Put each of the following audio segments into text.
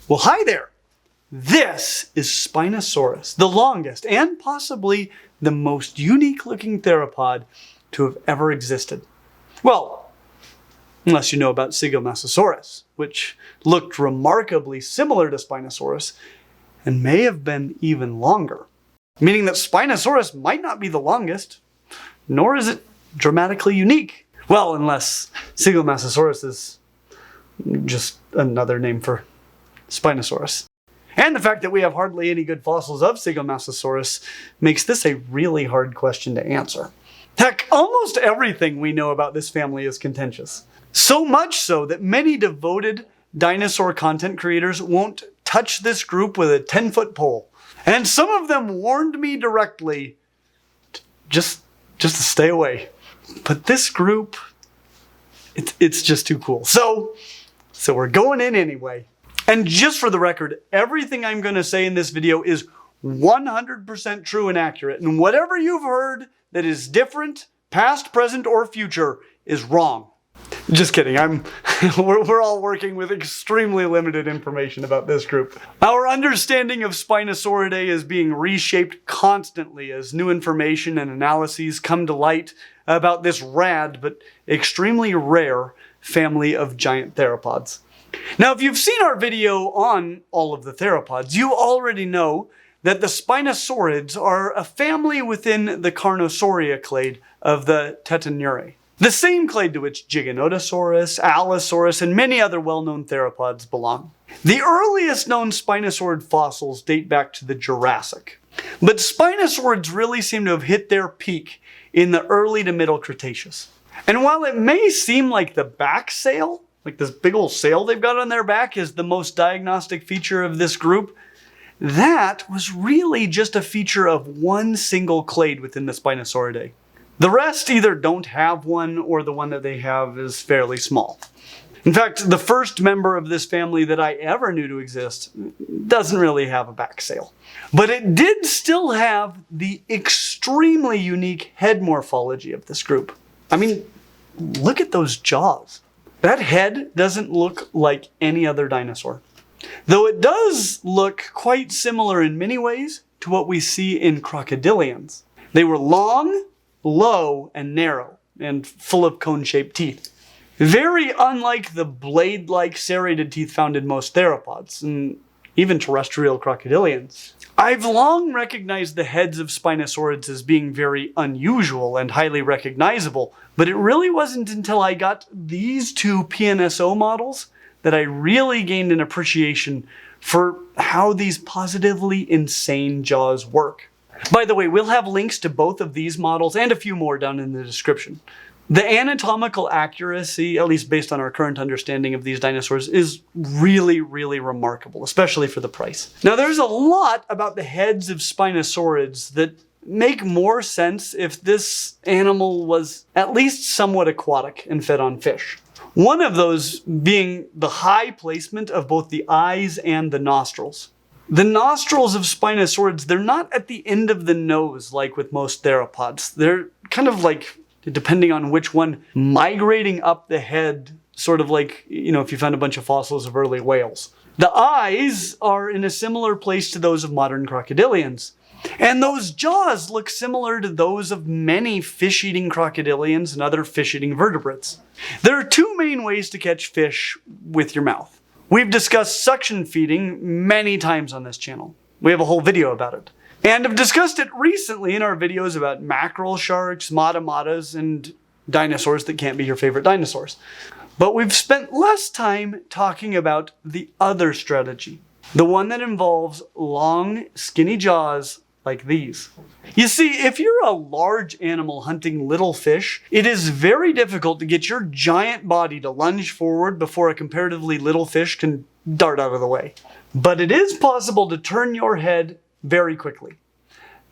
Well, hi there. This is Spinosaurus, the longest and possibly the most unique looking theropod to have ever existed. Well, unless you know about Spinosaurus, which looked remarkably similar to Spinosaurus and may have been even longer. Meaning that Spinosaurus might not be the longest, nor is it dramatically unique. Well, unless Spinosaurus is just another name for Spinosaurus. And the fact that we have hardly any good fossils of Spinosaurus makes this a really hard question to answer. Heck, almost everything we know about this family is contentious. So much so that many devoted dinosaur content creators won't touch this group with a 10-foot pole. And some of them warned me directly just to stay away. But this group, it's just too cool. So we're going in anyway. And just for the record, everything I'm going to say in this video is 100% true and accurate. And whatever you've heard that is different, past, present, or future, is wrong. Just kidding. We're all working with extremely limited information about this group. Our understanding of Spinosauridae is being reshaped constantly as new information and analyses come to light about this rad but extremely rare family of giant theropods. Now, if you've seen our video on all of the theropods, you already know that the Spinosaurids are a family within the Carnosauria clade of the Tetanurae. The same clade to which Giganotosaurus, Allosaurus, and many other well-known theropods belong. The earliest known Spinosaurid fossils date back to the Jurassic. But Spinosaurids really seem to have hit their peak in the early to middle Cretaceous. And while it may seem like the back sail, like this big old sail they've got on their back, is the most diagnostic feature of this group, that was really just a feature of one single clade within the Spinosauridae. The rest either don't have one, or the one that they have is fairly small. In fact, the first member of this family that I ever knew to exist doesn't really have a back sail. But it did still have the extremely unique head morphology of this group. I mean, look at those jaws. That head doesn't look like any other dinosaur. Though it does look quite similar in many ways to what we see in crocodilians. They were long, low, and narrow, and full of cone-shaped teeth. Very unlike the blade-like serrated teeth found in most theropods, and even terrestrial crocodilians. I've long recognized the heads of Spinosaurids as being very unusual and highly recognizable, but it really wasn't until I got these two PNSO models that I really gained an appreciation for how these positively insane jaws work. By the way, we'll have links to both of these models and a few more down in the description. The anatomical accuracy, at least based on our current understanding of these dinosaurs, is really, really remarkable, especially for the price. Now, there's a lot about the heads of Spinosaurids that make more sense if this animal was at least somewhat aquatic and fed on fish. One of those being the high placement of both the eyes and the nostrils. The nostrils of Spinosaurids, they're not at the end of the nose like with most theropods. They're kind of like, depending on which one, migrating up the head, sort of like, if you found a bunch of fossils of early whales. The eyes are in a similar place to those of modern crocodilians. And those jaws look similar to those of many fish-eating crocodilians and other fish-eating vertebrates. There are two main ways to catch fish with your mouth. We've discussed suction feeding many times on this channel. We have a whole video about it. And have discussed it recently in our videos about mackerel sharks, mata-matas, and dinosaurs that can't be your favorite dinosaurs. But we've spent less time talking about the other strategy. The one that involves long, skinny jaws like these. You see, if you're a large animal hunting little fish, it is very difficult to get your giant body to lunge forward before a comparatively little fish can dart out of the way. But it is possible to turn your head very quickly.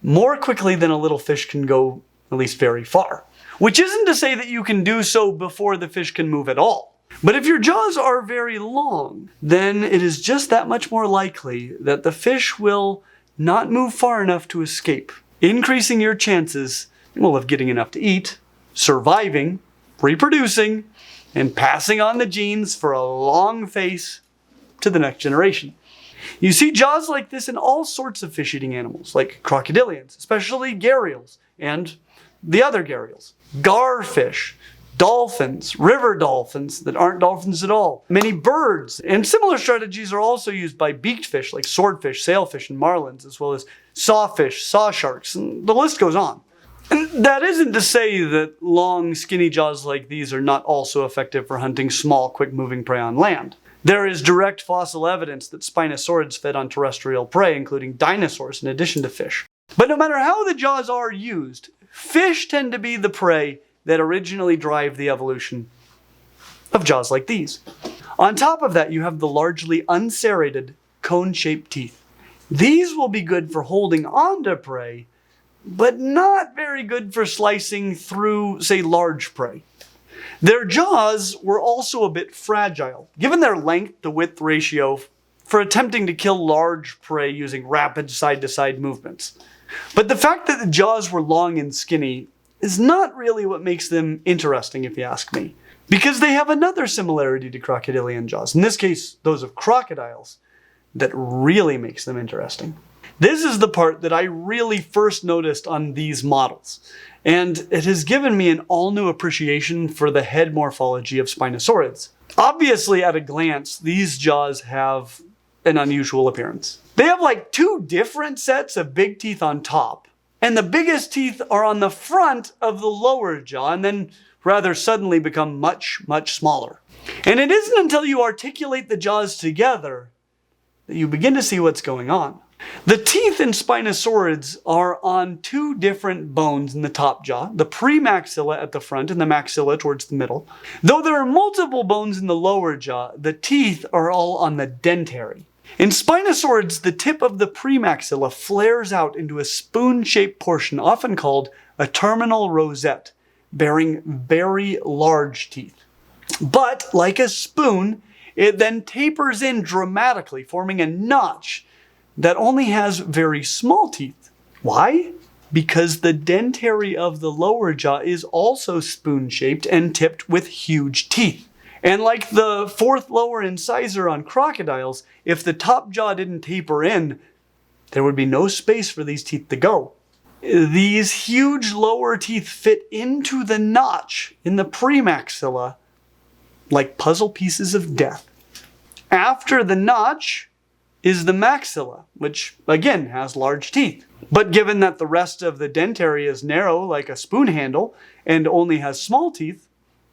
More quickly than a little fish can go, at least very far. Which isn't to say that you can do so before the fish can move at all. But if your jaws are very long, then it is just that much more likely that the fish will not move far enough to escape, increasing your chances, of getting enough to eat, surviving, reproducing, and passing on the genes for a long face to the next generation. You see jaws like this in all sorts of fish-eating animals, like crocodilians, especially gharials, and the other gharials. Garfish, dolphins, river dolphins that aren't dolphins at all, many birds, and similar strategies are also used by beaked fish like swordfish, sailfish, and marlins, as well as sawfish, saw sharks, and the list goes on. And that isn't to say that long, skinny jaws like these are not also effective for hunting small, quick-moving prey on land. There is direct fossil evidence that Spinosaurids fed on terrestrial prey, including dinosaurs, in addition to fish. But no matter how the jaws are used, fish tend to be the prey that originally drive the evolution of jaws like these. On top of that, you have the largely unserrated, cone-shaped teeth. These will be good for holding onto prey, but not very good for slicing through, say, large prey. Their jaws were also a bit fragile, given their length-to-width ratio for attempting to kill large prey using rapid side-to-side movements. But the fact that the jaws were long and skinny is not really what makes them interesting, if you ask me. Because they have another similarity to crocodilian jaws, in this case, those of crocodiles, that really makes them interesting. This is the part that I really first noticed on these models, and it has given me an all-new appreciation for the head morphology of Spinosaurids. Obviously, at a glance, these jaws have an unusual appearance. They have like two different sets of big teeth on top, and the biggest teeth are on the front of the lower jaw, and then rather suddenly become much, much smaller. And it isn't until you articulate the jaws together that you begin to see what's going on. The teeth in Spinosaurids are on two different bones in the top jaw, the premaxilla at the front and the maxilla towards the middle. Though there are multiple bones in the lower jaw, the teeth are all on the dentary. In Spinosaurids, the tip of the premaxilla flares out into a spoon-shaped portion, often called a terminal rosette, bearing very large teeth. But, like a spoon, it then tapers in dramatically, forming a notch that only has very small teeth. Why? Because the dentary of the lower jaw is also spoon-shaped and tipped with huge teeth. And like the fourth lower incisor on crocodiles, if the top jaw didn't taper in, there would be no space for these teeth to go. These huge lower teeth fit into the notch in the premaxilla like puzzle pieces of death. After the notch is the maxilla, which again has large teeth. But given that the rest of the dentary is narrow like a spoon handle and only has small teeth,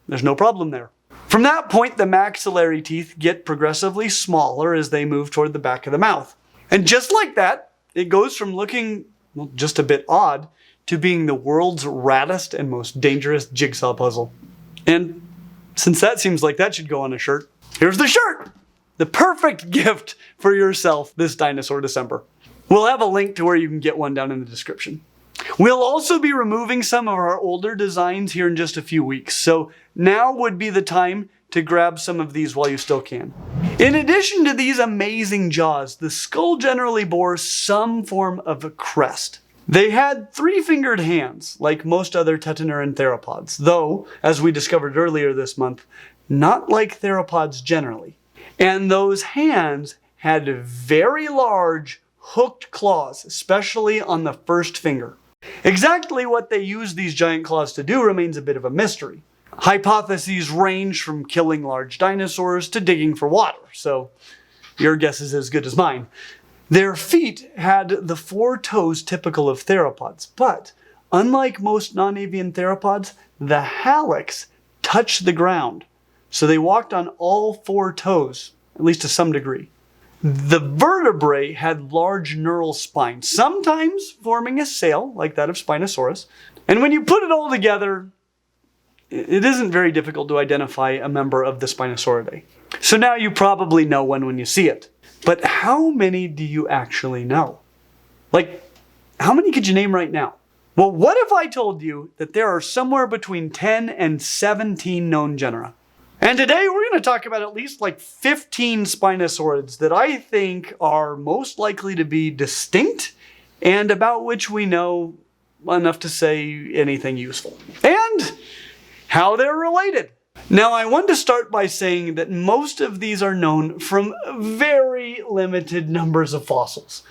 there's no problem there. From that point, the maxillary teeth get progressively smaller as they move toward the back of the mouth. And just like that, it goes from looking, well, just a bit odd to being the world's raddest and most dangerous jigsaw puzzle. And since that seems like that should go on a shirt, here's the shirt! The perfect gift for yourself this Dinosaur December. We'll have a link to where you can get one down in the description. We'll also be removing some of our older designs here in just a few weeks, so now would be the time to grab some of these while you still can. In addition to these amazing jaws, the skull generally bore some form of a crest. They had three-fingered hands, like most other tetanurae theropods, though, as we discovered earlier this month, not like theropods generally. And those hands had very large, hooked claws, especially on the first finger. Exactly what they used these giant claws to do remains a bit of a mystery. Hypotheses range from killing large dinosaurs to digging for water, so your guess is as good as mine. Their feet had the 4 toes typical of theropods, but unlike most non-avian theropods, the hallux touched the ground, so they walked on all 4 toes, at least to some degree. The vertebrae had large neural spines, sometimes forming a sail, like that of Spinosaurus. And when you put it all together, it isn't very difficult to identify a member of the Spinosauridae. So now you probably know one when you see it. But how many do you actually know? Like, how many could you name right now? Well, what if I told you that there are somewhere between 10 and 17 known genera? And today we're going to talk about at least like 15 Spinosaurids that I think are most likely to be distinct and about which we know enough to say anything useful. And how they're related. Now, I want to start by saying that most of these are known from very limited numbers of fossils.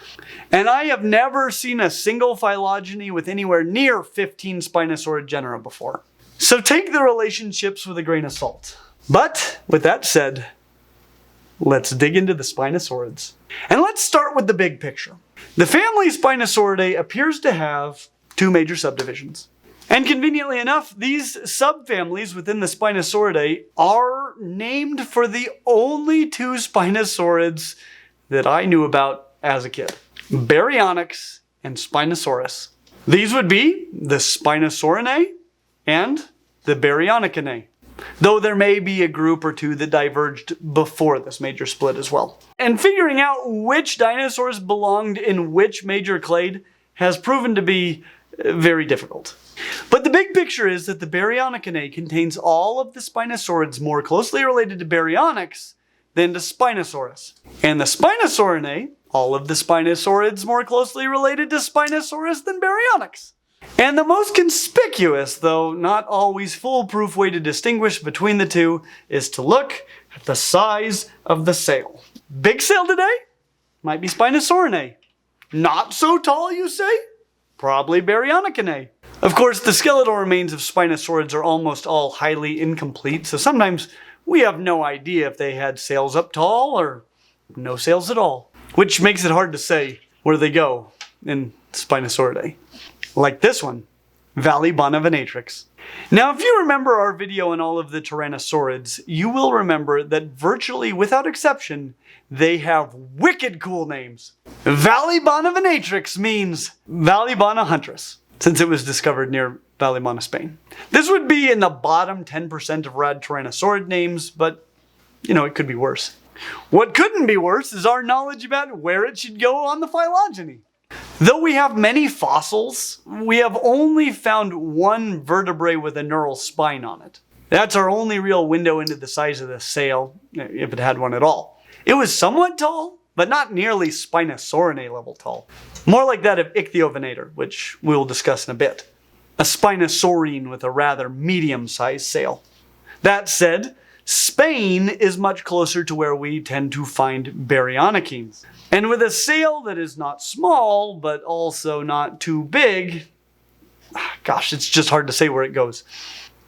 And I have never seen a single phylogeny with anywhere near 15 Spinosaurid genera before. So take the relationships with a grain of salt. But with that said, let's dig into the Spinosaurids. And let's start with the big picture. The family Spinosauridae appears to have two major subdivisions. And conveniently enough, these subfamilies within the Spinosauridae are named for the only two Spinosaurids that I knew about as a kid. Baryonyx and Spinosaurus. These would be the Spinosauridae and the Baryonychinae. Though there may be a group or two that diverged before this major split as well. And figuring out which dinosaurs belonged in which major clade has proven to be very difficult. But the big picture is that the Baryonychinae contains all of the Spinosaurids more closely related to Baryonyx than to Spinosaurus. And the Spinosauridae, all of the Spinosaurids more closely related to Spinosaurus than Baryonyx. And the most conspicuous, though not always foolproof way to distinguish between the two is to look at the size of the sail. Big sail today? Might be Spinosauridae. Not so tall, you say? Probably Baryonychinae. Of course, the skeletal remains of Spinosaurids are almost all highly incomplete, so sometimes we have no idea if they had sails up tall or no sails at all. Which makes it hard to say where they go in Spinosauridae. Like this one, Valibonavinatrix. Now, if you remember our video on all of the Tyrannosaurids, you will remember that virtually without exception, they have wicked cool names. Valibonavinatrix means Valibona huntress, since it was discovered near Valibona, Spain. This would be in the bottom 10% of rad Tyrannosaurid names, but, it could be worse. What couldn't be worse is our knowledge about where it should go on the phylogeny. Though we have many fossils, we have only found one vertebrae with a neural spine on it. That's our only real window into the size of the sail, if it had one at all. It was somewhat tall, but not nearly Spinosauridae level tall. More like that of Ichthyovenator, which we'll discuss in a bit. A Spinosaurine with a rather medium-sized sail. That said, Spain is much closer to where we tend to find Baryonychines. And with a sail that is not small, but also not too big, gosh, it's just hard to say where it goes.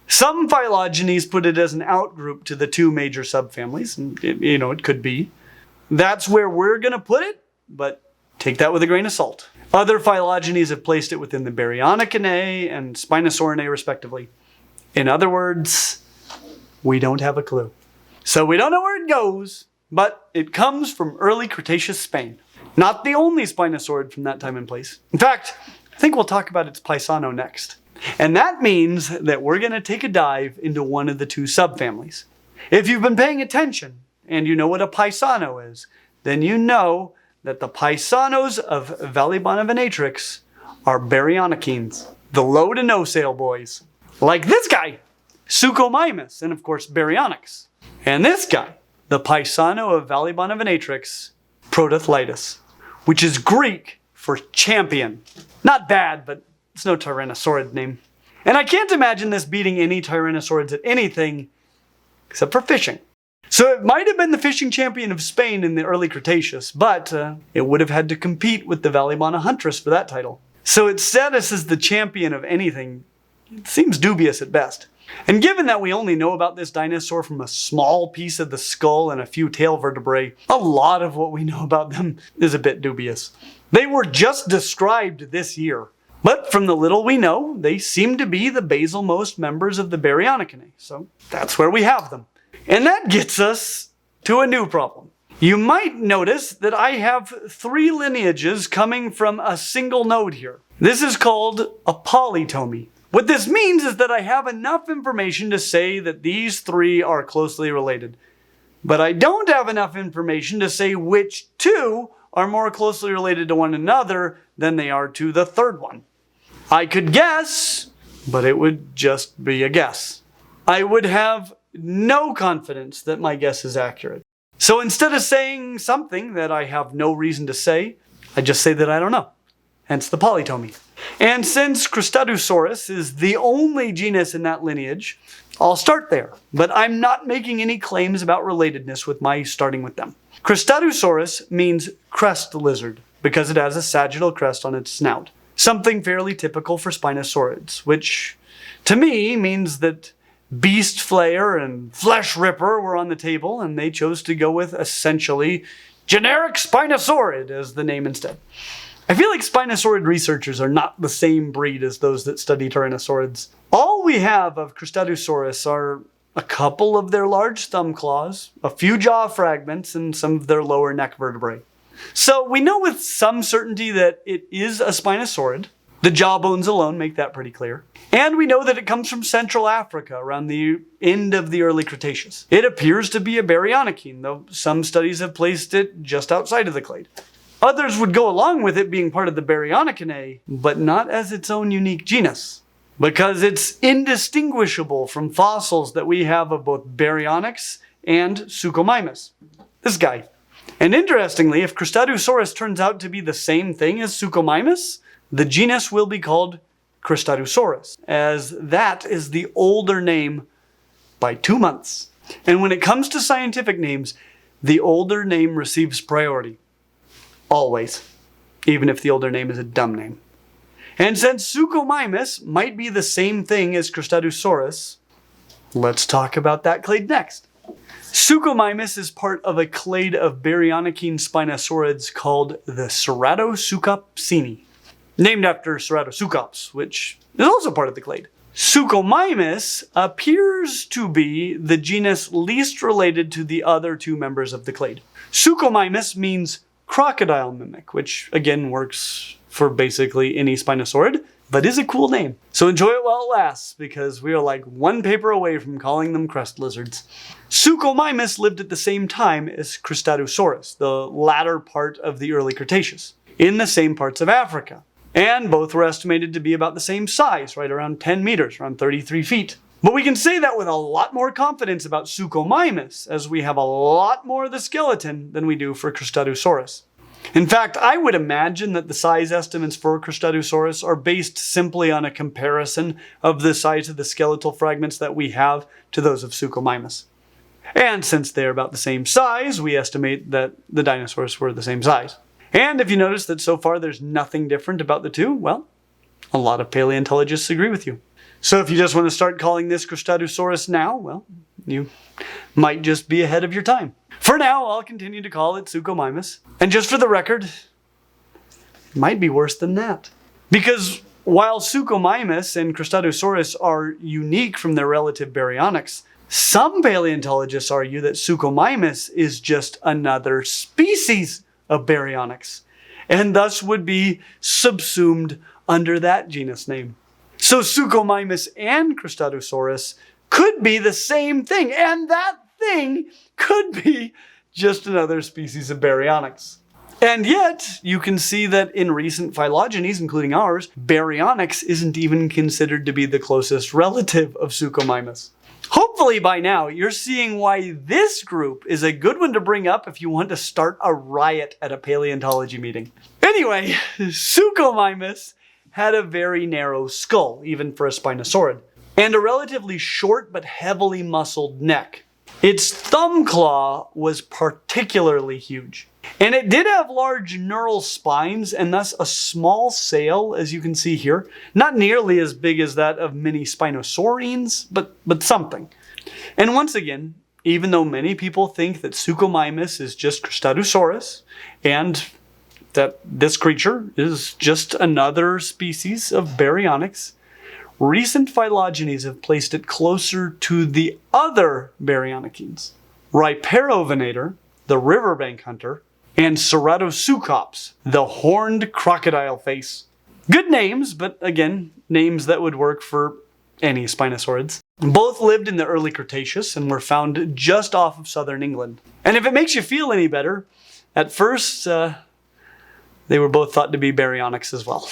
Some phylogenies put it as an outgroup to the two major subfamilies, and it could be. That's where we're going to put it, but take that with a grain of salt. Other phylogenies have placed it within the Baryonychinae and Spinosauridae respectively. In other words, we don't have a clue. So we don't know where it goes, but it comes from early Cretaceous Spain. Not the only Spinosaurid from that time and place. In fact, I think we'll talk about its paisano next. And that means that we're going to take a dive into one of the two subfamilies. If you've been paying attention and you know what a paisano is, then you know that the paisanos of Valibonavinatrix are Baryonychines, the low to no sail boys. Like this guy, Suchomimus, and of course Baryonyx. And this guy, the paisano of Valibonavinatrix, Protothlytus, which is Greek for champion. Not bad, but it's no Tyrannosaurid name. And I can't imagine this beating any Tyrannosaurids at anything except for fishing. So it might have been the fishing champion of Spain in the early Cretaceous, but it would have had to compete with the Valibona huntress for that title. So its status as the champion of anything seems dubious at best. And given that we only know about this dinosaur from a small piece of the skull and a few tail vertebrae, a lot of what we know about them is a bit dubious. They were just described this year. But from the little we know, they seem to be the basalmost members of the Baryonychinae. So that's where we have them. And that gets us to a new problem. You might notice that I have 3 lineages coming from a single node here. This is called a polytomy. What this means is that I have enough information to say that these 3 are closely related. But I don't have enough information to say which 2 are more closely related to one another than they are to the third one. I could guess, but it would just be a guess. I would have no confidence that my guess is accurate. So instead of saying something that I have no reason to say, I just say that I don't know. Hence the polytomy. And since Cristadosaurus is the only genus in that lineage, I'll start there, but I'm not making any claims about relatedness with my starting with them. Cristadosaurus means crest lizard because it has a sagittal crest on its snout, something fairly typical for Spinosaurids, which to me means that beast flayer and flesh ripper were on the table and they chose to go with essentially generic Spinosaurid as the name instead. I feel like Spinosaurid researchers are not the same breed as those that study Tyrannosaurids. All we have of Cristadosaurus are a couple of their large thumb claws, a few jaw fragments, and some of their lower neck vertebrae. So we know with some certainty that it is a Spinosaurid. The jaw bones alone make that pretty clear. And we know that it comes from Central Africa around the end of the early Cretaceous. It appears to be a baryonychine, though some studies have placed it just outside of the clade. Others would go along with it being part of the Baryonychinae, but not as its own unique genus, because it's indistinguishable from fossils that we have of both Baryonyx and Suchomimus. This guy. And interestingly, if Cristadosaurus turns out to be the same thing as Suchomimus, the genus will be called Cristadosaurus, as that is the older name by 2 months. And when it comes to scientific names, the older name receives priority. Always. Even if the older name is a dumb name. And since Suchomimus might be the same thing as Cristadosaurus, let's talk about that clade next. Suchomimus is part of a clade of baryonychine spinosaurids called the Ceratosukopsini, named after Ceratosukopus, which is also part of the clade. Suchomimus appears to be the genus least related to the other two members of the clade. Suchomimus means crocodile mimic, which again works for basically any Spinosaurid, but is a cool name. So enjoy it while it lasts, because we are like one paper away from calling them crest lizards. Suchomimus lived at the same time as Cristadosaurus, the latter part of the early Cretaceous, in the same parts of Africa. And both were estimated to be about the same size, right around 10 meters, around 33 feet. But we can say that with a lot more confidence about Suchomimus, as we have a lot more of the skeleton than we do for Cristadosaurus. In fact, I would imagine that the size estimates for Cristadosaurus are based simply on a comparison of the size of the skeletal fragments that we have to those of Suchomimus. And since they're about the same size, we estimate that the dinosaurs were the same size. And if you notice that so far there's nothing different about the two, well, a lot of paleontologists agree with you. So if you just want to start calling this Cristadosaurus now, well, you might just be ahead of your time. For now, I'll continue to call it Suchomimus. And just for the record, it might be worse than that. Because while Suchomimus and Cristadosaurus are unique from their relative baryonyx, some paleontologists argue that Suchomimus is just another species of baryonyx, and thus would be subsumed under that genus name. So Suchomimus and Cristadosaurus could be the same thing, and that thing could be just another species of baryonyx. And yet, you can see that in recent phylogenies, including ours, Baryonyx isn't even considered to be the closest relative of Suchomimus. Hopefully by now, you're seeing why this group is a good one to bring up if you want to start a riot at a paleontology meeting. Anyway, Suchomimus had a very narrow skull, even for a Spinosaurid, and a relatively short but heavily muscled neck. Its thumb claw was particularly huge. And it did have large neural spines and thus a small sail, as you can see here. Not nearly as big as that of many Spinosaurines, but something. And once again, even though many people think that Suchomimus is just Cristadosaurus, and that this creature is just another species of baryonyx, recent phylogenies have placed it closer to the other baryonychines, Rhiperovenator, the riverbank hunter, and Ceratosukopus, the horned crocodile face. Good names, but again, names that would work for any Spinosaurids. Both lived in the early Cretaceous and were found just off of southern England. And if it makes you feel any better, at first, they were both thought to be baryonyx as well.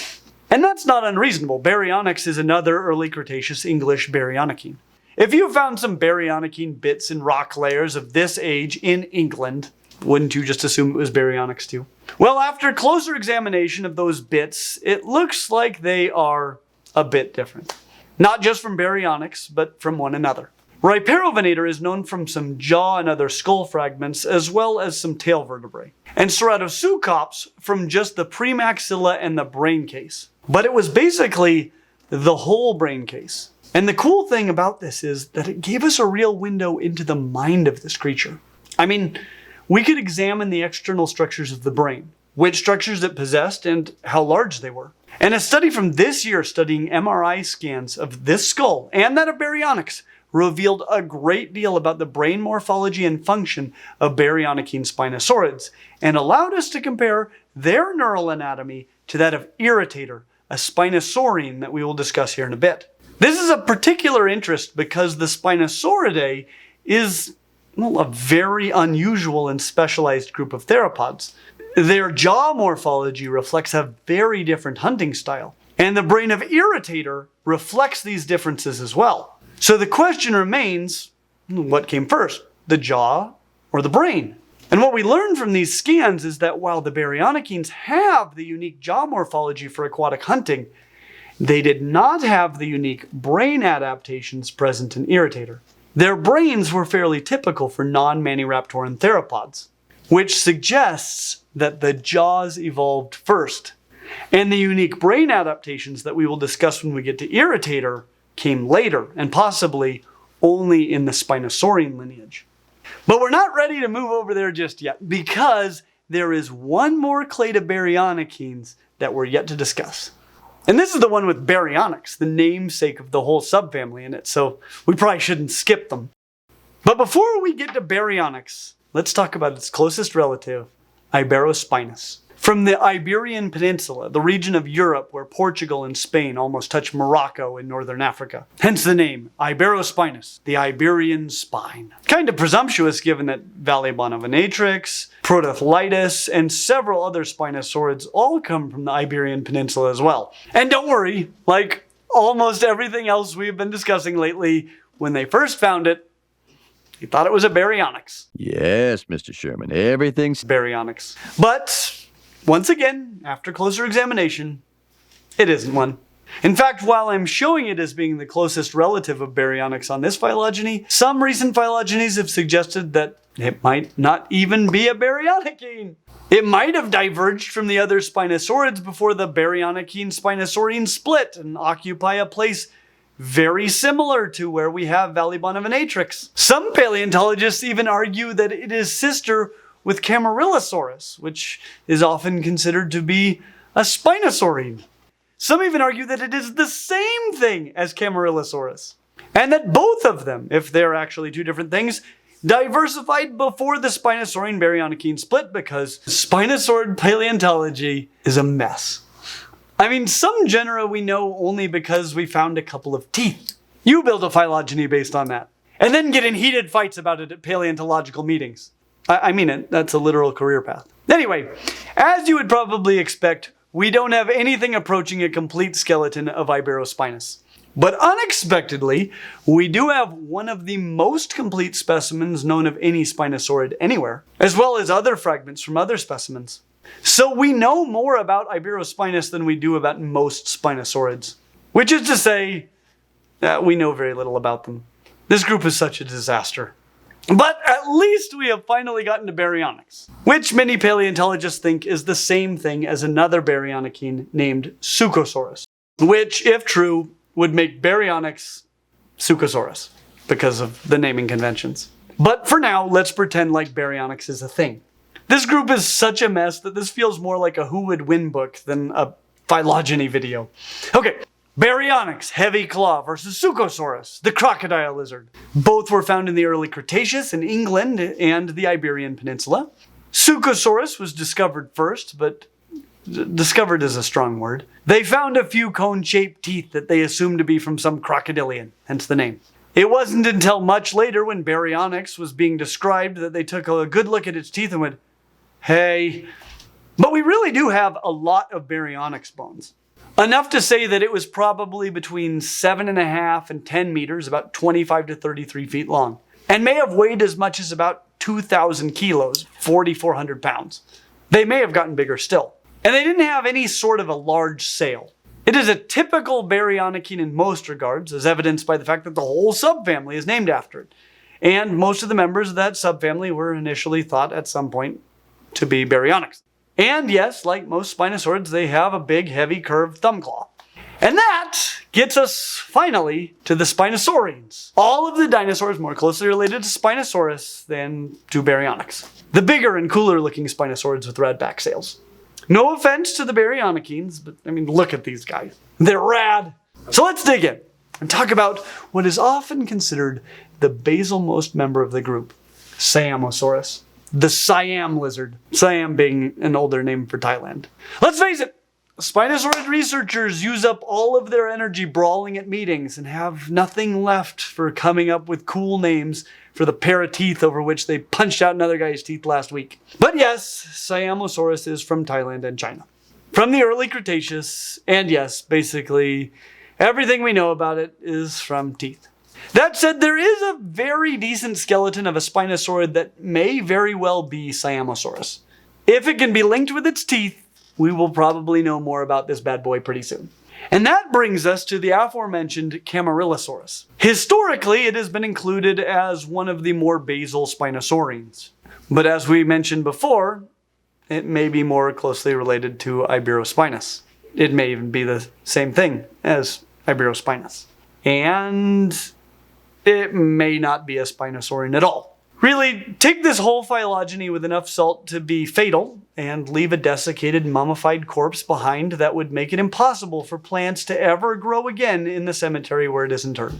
And that's not unreasonable. Baryonyx is another early Cretaceous English baryonychine. If you found some baryonychine bits in rock layers of this age in England, wouldn't you just assume it was baryonyx too? Well, after closer examination of those bits, it looks like they are a bit different. Not just from baryonyx, but from one another. Rhiparovenator is known from some jaw and other skull fragments, as well as some tail vertebrae. And Ceratoseucops from just the premaxilla and the brain case. But it was basically the whole brain case. And the cool thing about this is that it gave us a real window into the mind of this creature. I mean, we could examine the external structures of the brain, which structures it possessed and how large they were. And a study from this year studying MRI scans of this skull and that of Baryonyx revealed a great deal about the brain morphology and function of baryonychine spinosaurids and allowed us to compare their neural anatomy to that of Irritator, a spinosaurine that we will discuss here in a bit. This is of particular interest because the Spinosauridae is a very unusual and specialized group of theropods. Their jaw morphology reflects a very different hunting style, and the brain of Irritator reflects these differences as well. So the question remains, what came first, the jaw or the brain? And what we learned from these scans is that while the baryonychines have the unique jaw morphology for aquatic hunting, they did not have the unique brain adaptations present in Irritator. Their brains were fairly typical for non-maniraptoran theropods, which suggests that the jaws evolved first. And the unique brain adaptations that we will discuss when we get to Irritator came later, and possibly only in the Spinosaurine lineage. But we're not ready to move over there just yet, because there is one more clade of baryonychines that we're yet to discuss. And this is the one with Baryonyx, the namesake of the whole subfamily in it, so we probably shouldn't skip them. But before we get to Baryonyx, let's talk about its closest relative, Iberospinus. From the Iberian Peninsula, the region of Europe where Portugal and Spain almost touch Morocco in northern Africa. Hence the name, Iberospinus, the Iberian spine. Kind of presumptuous given that Valleybonavonatrix, Protothlytus, and several other Spinosaurids all come from the Iberian Peninsula as well. And don't worry, like almost everything else we've been discussing lately, when they first found it, they thought it was a Baryonyx. Yes, Mr. Sherman, everything's Baryonyx. But once again, after closer examination, it isn't one. In fact, while I'm showing it as being the closest relative of Baryonyx on this phylogeny, some recent phylogenies have suggested that it might not even be a baryonychine. It might have diverged from the other Spinosaurids before the baryonychine-spinosaurine split and occupy a place very similar to where we have Valleybonavonatrix. Some paleontologists even argue that it is sister with Camaryllosaurus, which is often considered to be a Spinosaurine. Some even argue that it is the same thing as Camaryllosaurus, and that both of them, if they're actually two different things, diversified before the Spinosaurine baryonychine split, because Spinosaurid paleontology is a mess. I mean, some genera we know only because we found a couple of teeth. You build a phylogeny based on that, and then get in heated fights about it at paleontological meetings. I mean it, that's a literal career path. Anyway, as you would probably expect, we don't have anything approaching a complete skeleton of Iberospinus. But unexpectedly, we do have one of the most complete specimens known of any Spinosaurid anywhere, as well as other fragments from other specimens. So we know more about Iberospinus than we do about most Spinosaurids, which is to say, we know very little about them. This group is such a disaster. But at least we have finally gotten to Baryonyx, which many paleontologists think is the same thing as another baryonychine named Suchosaurus, which, if true, would make Baryonyx Suchosaurus because of the naming conventions. But for now, let's pretend like Baryonyx is a thing. This group is such a mess that this feels more like a Who Would Win book than a phylogeny video. Okay. Baryonyx, heavy claw, versus Suchosaurus, the crocodile lizard. Both were found in the early Cretaceous in England and the Iberian Peninsula. Suchosaurus was discovered first, but discovered is a strong word. They found a few cone-shaped teeth that they assumed to be from some crocodilian, hence the name. It wasn't until much later when Baryonyx was being described that they took a good look at its teeth and went, hey. But we really do have a lot of Baryonyx bones. Enough to say that it was probably between 7.5 and 10 meters, about 25 to 33 feet long, and may have weighed as much as about 2,000 kilos, 4,400 pounds. They may have gotten bigger still. And they didn't have any sort of a large sail. It is a typical baryonychine in most regards, as evidenced by the fact that the whole subfamily is named after it. And most of the members of that subfamily were initially thought at some point to be baryonyx. And yes, like most Spinosaurids, they have a big, heavy, curved thumb claw. And that gets us, finally, to the Spinosaurians. All of the dinosaurs more closely related to Spinosaurus than to baryonyx. The bigger and cooler looking Spinosaurids with red back sails. No offense to the baryonychines, but I mean, look at these guys. They're rad. So let's dig in and talk about what is often considered the basalmost member of the group, Siamosaurus. The Siam lizard. Siam being an older name for Thailand. Let's face it, Spinosaurid researchers use up all of their energy brawling at meetings and have nothing left for coming up with cool names for the pair of teeth over which they punched out another guy's teeth last week. But yes, Siamosaurus is from Thailand and China. From the early Cretaceous, and yes, basically everything we know about it is from teeth. That said, there is a very decent skeleton of a Spinosaurid that may very well be Siamosaurus. If it can be linked with its teeth, we will probably know more about this bad boy pretty soon. And that brings us to the aforementioned Camaryllosaurus. Historically, it has been included as one of the more basal Spinosaurians. But as we mentioned before, it may be more closely related to Iberospinus. It may even be the same thing as Iberospinus. And it may not be a Spinosaurian at all. Really, take this whole phylogeny with enough salt to be fatal and leave a desiccated, mummified corpse behind that would make it impossible for plants to ever grow again in the cemetery where it is interred.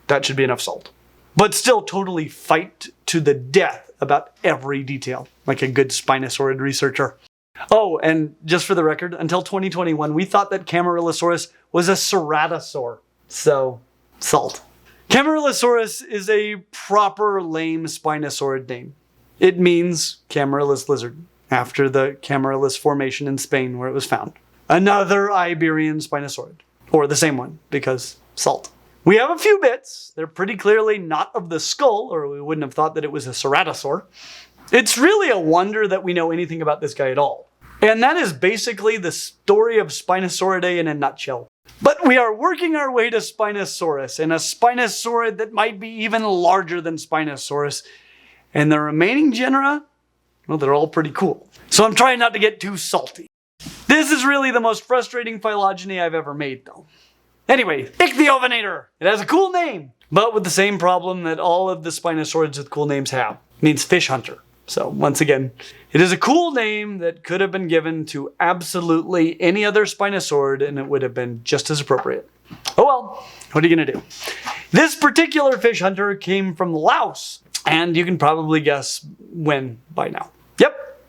That should be enough salt. But still totally fight to the death about every detail, like a good Spinosaurid researcher. Oh, and just for the record, until 2021, we thought that Camaryllosaurus was a ceratosaur. So, salt. Camaryllosaurus is a proper lame Spinosaurid name. It means Camaryllis lizard, after the Camaryllis Formation in Spain where it was found. Another Iberian Spinosaurid, or the same one, because salt. We have a few bits. They're pretty clearly not of the skull, or we wouldn't have thought that it was a ceratosaur. It's really a wonder that we know anything about this guy at all. And that is basically the story of Spinosauridae in a nutshell. But we are working our way to Spinosaurus, and a Spinosaurid that might be even larger than Spinosaurus. And the remaining genera, well, they're all pretty cool. So I'm trying not to get too salty. This is really the most frustrating phylogeny I've ever made, though. Anyway, Ichthyovenator. It has a cool name, but with the same problem that all of the Spinosaurids with cool names have. It means fish hunter. So once again, it is a cool name that could have been given to absolutely any other Spinosaurid and it would have been just as appropriate. Oh well, what are you gonna do? This particular fish hunter came from Laos, and you can probably guess when by now. Yep,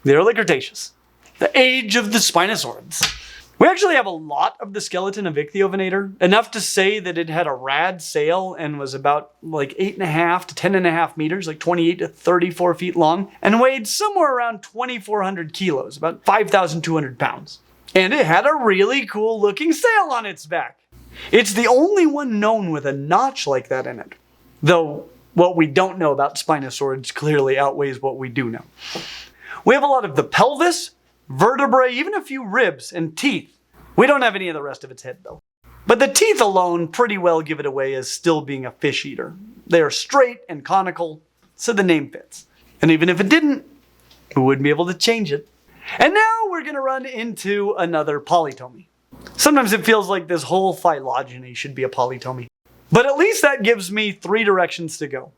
the early Cretaceous, the age of the Spinosaurids. We actually have a lot of the skeleton of Ichthyovenator, enough to say that it had a rad sail and was about like 8.5 to 10.5 meters, like 28 to 34 feet long, and weighed somewhere around 2,400 kilos, about 5,200 pounds. And it had a really cool looking sail on its back. It's the only one known with a notch like that in it, though what we don't know about Spinosaurids clearly outweighs what we do know. We have a lot of the pelvis, vertebrae, even a few ribs and teeth. We don't have any of the rest of its head though. But the teeth alone pretty well give it away as still being a fish eater. They are straight and conical, so the name fits. And even if it didn't, we wouldn't be able to change it. And now we're going to run into another polytomy. Sometimes it feels like this whole phylogeny should be a polytomy. But at least that gives me 3 directions to go.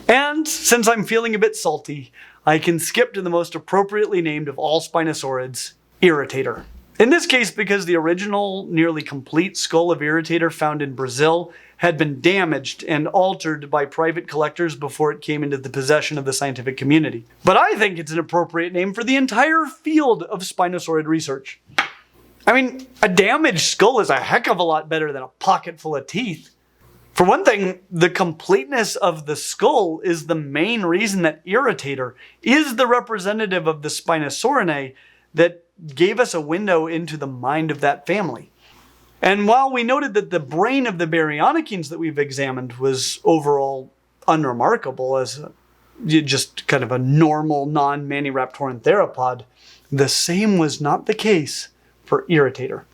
And since I'm feeling a bit salty, I can skip to the most appropriately named of all Spinosaurids, Irritator. In this case, because the original, nearly complete skull of Irritator found in Brazil had been damaged and altered by private collectors before it came into the possession of the scientific community. But I think it's an appropriate name for the entire field of Spinosaurid research. I mean, a damaged skull is a heck of a lot better than a pocket full of teeth. For one thing, the completeness of the skull is the main reason that Irritator is the representative of the Spinosauridae that gave us a window into the mind of that family. And while we noted that the brain of the baryonychines that we've examined was overall unremarkable as just kind of a normal non-maniraptoran theropod, the same was not the case for Irritator.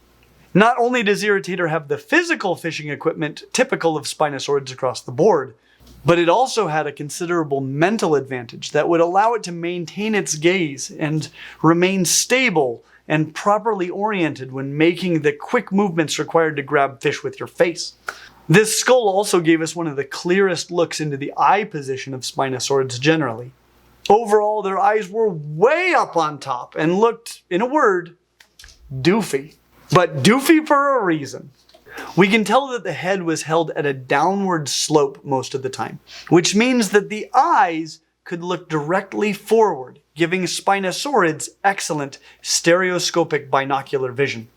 Not only does Irritator have the physical fishing equipment typical of Spinosaurids across the board, but it also had a considerable mental advantage that would allow it to maintain its gaze and remain stable and properly oriented when making the quick movements required to grab fish with your face. This skull also gave us one of the clearest looks into the eye position of Spinosaurids generally. Overall, their eyes were way up on top and looked, in a word, doofy. But doofy for a reason. We can tell that the head was held at a downward slope most of the time, which means that the eyes could look directly forward, giving Spinosaurids excellent stereoscopic binocular vision.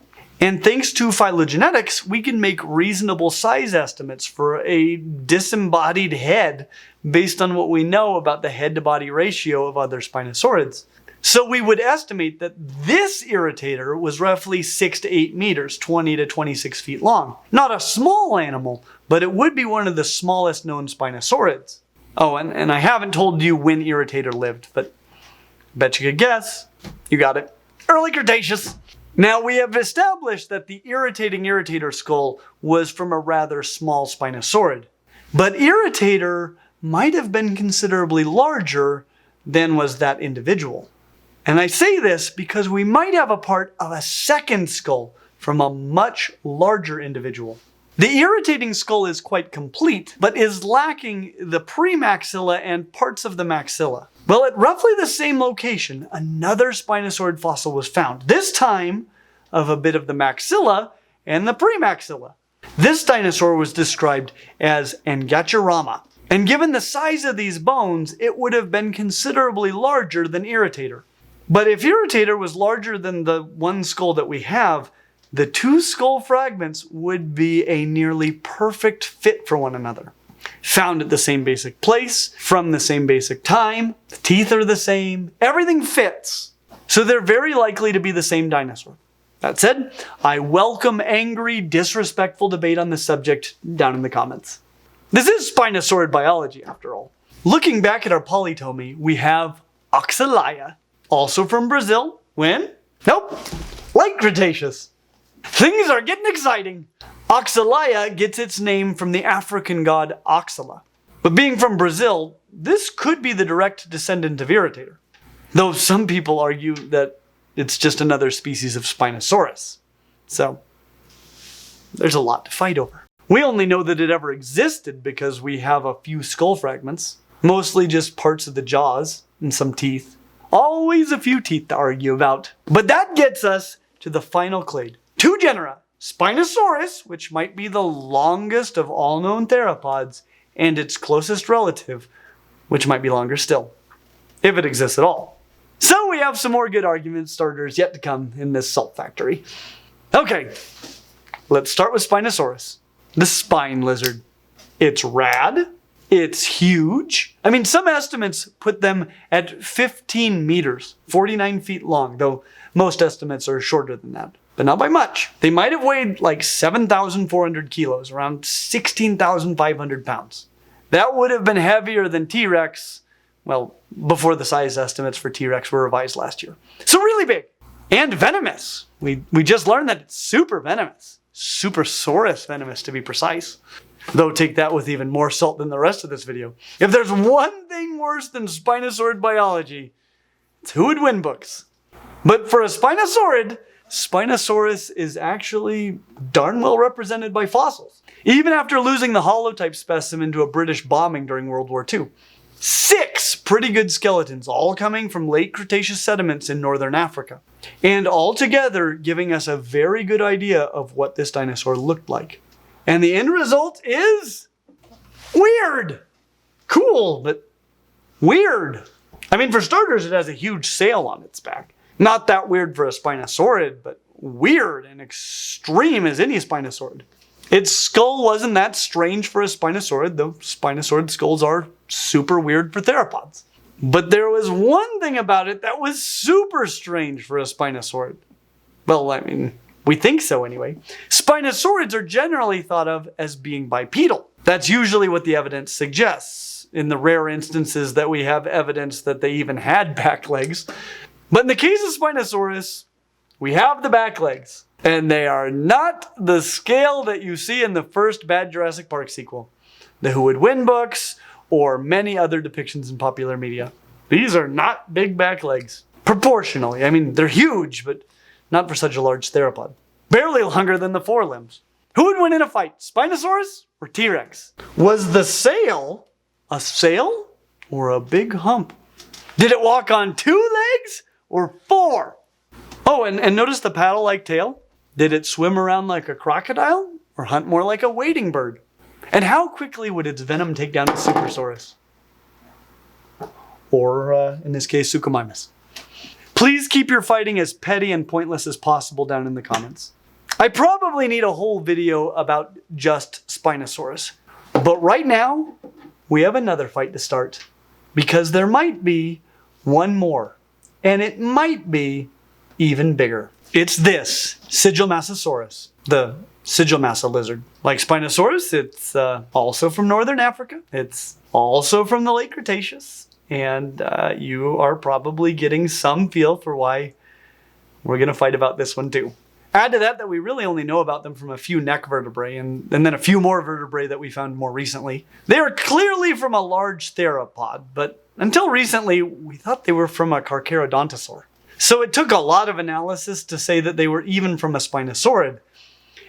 And thanks to phylogenetics, we can make reasonable size estimates for a disembodied head based on what we know about the head-to-body ratio of other Spinosaurids. So we would estimate that this Irritator was roughly 6 to 8 meters, 20 to 26 feet long. Not a small animal, but it would be one of the smallest known Spinosaurids. Oh, and I haven't told you when Irritator lived, but bet you could guess. You got it. Early Cretaceous. Now we have established that the irritating Irritator skull was from a rather small Spinosaurid. But Irritator might have been considerably larger than was that individual. And I say this because we might have a part of a second skull from a much larger individual. The irritating skull is quite complete, but is lacking the premaxilla and parts of the maxilla. Well, at roughly the same location, another Spinosaurid fossil was found, this time of a bit of the maxilla and the premaxilla. This dinosaur was described as Angachirama, and given the size of these bones, it would have been considerably larger than Irritator. But if Irritator was larger than the one skull that we have, the two skull fragments would be a nearly perfect fit for one another. Found at the same basic place, from the same basic time, the teeth are the same, everything fits. So they're very likely to be the same dinosaur. That said, I welcome angry, disrespectful debate on this subject down in the comments. This is Spinosaurid biology, after all. Looking back at our polytomy, we have Oxalia, also from Brazil. When? Nope. Late Cretaceous. Things are getting exciting. Oxalia gets its name from the African god Oxala. But being from Brazil, this could be the direct descendant of Irritator. Though some people argue that it's just another species of Spinosaurus. So, there's a lot to fight over. We only know that it ever existed because we have a few skull fragments, mostly just parts of the jaws and some teeth. Always a few teeth to argue about. But that gets us to the final clade. Two genera, Spinosaurus, which might be the longest of all known theropods, and its closest relative, which might be longer still, if it exists at all. So we have some more good argument starters yet to come in this salt factory. Okay, let's start with Spinosaurus, the spine lizard. It's rad. It's huge. I mean, some estimates put them at 15 meters, 49 feet long, though most estimates are shorter than that, but not by much. They might have weighed like 7,400 kilos, around 16,500 pounds. That would have been heavier than T-Rex, well, before the size estimates for T-Rex were revised last year. So really big. And venomous. We just learned that it's super venomous. Supersaurus venomous, to be precise. Though take that with even more salt than the rest of this video. If there's one thing worse than Spinosaurid biology, it's who would win books. But for a Spinosaurid, Spinosaurus is actually darn well represented by fossils. Even after losing the holotype specimen to a British bombing during World War II. 6 pretty good skeletons, all coming from late Cretaceous sediments in northern Africa. And all together giving us a very good idea of what this dinosaur looked like. And the end result is weird. Cool, but weird. I mean, for starters, it has a huge sail on its back. Not that weird for a Spinosaurid, but weird and extreme as any Spinosaurid. Its skull wasn't that strange for a Spinosaurid, though Spinosaurid skulls are super weird for theropods. But there was one thing about it that was super strange for a Spinosaurid. Well, I mean, we think so anyway. Spinosaurids are generally thought of as being bipedal. That's usually what the evidence suggests, in the rare instances that we have evidence that they even had back legs. But in the case of Spinosaurus, we have the back legs. And they are not the scale that you see in the first bad Jurassic Park sequel, the Who Would Win books, or many other depictions in popular media. These are not big back legs. Proportionally. I mean, they're huge, but not for such a large theropod. Barely longer than the forelimbs. Who would win in a fight, Spinosaurus or T-Rex? Was the sail a sail or a big hump? Did it walk on 2 legs or 4? Oh, and notice the paddle-like tail? Did it swim around like a crocodile or hunt more like a wading bird? And how quickly would its venom take down a Supersaurus? Or, in this case, Suchomimus. Please keep your fighting as petty and pointless as possible down in the comments. I probably need a whole video about just Spinosaurus. But right now, we have another fight to start. Because there might be one more. And it might be even bigger. It's this, Sigilmassasaurus, the Sigilmassa lizard. Like Spinosaurus, it's also from northern Africa. It's also from the late Cretaceous. And you are probably getting some feel for why we're going to fight about this one too. Add to that we really only know about them from a few neck vertebrae and then a few more vertebrae that we found more recently. They are clearly from a large theropod, but until recently, we thought they were from a Carcharodontosaur. So it took a lot of analysis to say that they were even from a Spinosaurid,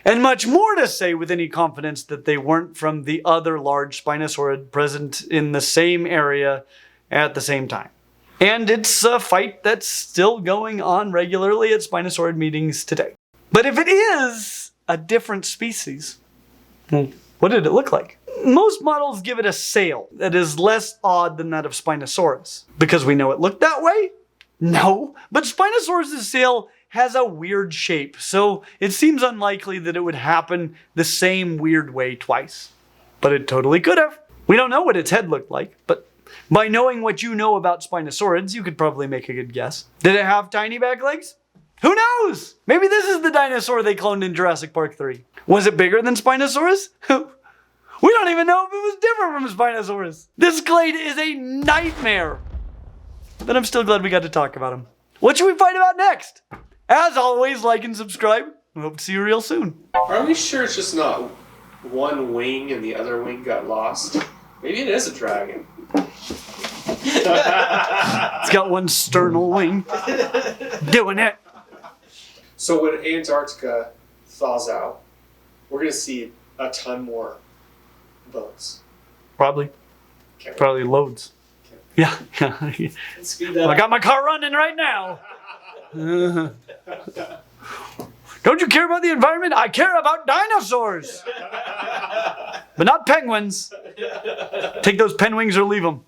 and much more to say with any confidence that they weren't from the other large Spinosaurid present in the same area at the same time. And it's a fight that's still going on regularly at Spinosaurid meetings today. But if it is a different species, well, what did it look like? Most models give it a sail that is less odd than that of Spinosaurus. Because we know it looked that way? No, but Spinosaurus' sail has a weird shape, so it seems unlikely that it would happen the same weird way twice. But it totally could have. We don't know what its head looked like, but by knowing what you know about Spinosaurids, you could probably make a good guess. Did it have tiny back legs? Who knows? Maybe this is the dinosaur they cloned in Jurassic Park 3. Was it bigger than Spinosaurus? We don't even know if it was different from Spinosaurus. This clade is a nightmare. But I'm still glad we got to talk about him. What should we fight about next? As always, like and subscribe. We hope to see you real soon. Are we sure it's just not one wing and the other wing got lost? Maybe it is a dragon. It's got one sternal wing. Doing it. So when Antarctica thaws out, we're going to see a ton more boats. Probably. Okay. Probably loads. Yeah. Let's speed that I up. got my car running right now. Don't you care about the environment? I care about dinosaurs. But not penguins. Take those pen wings or leave them.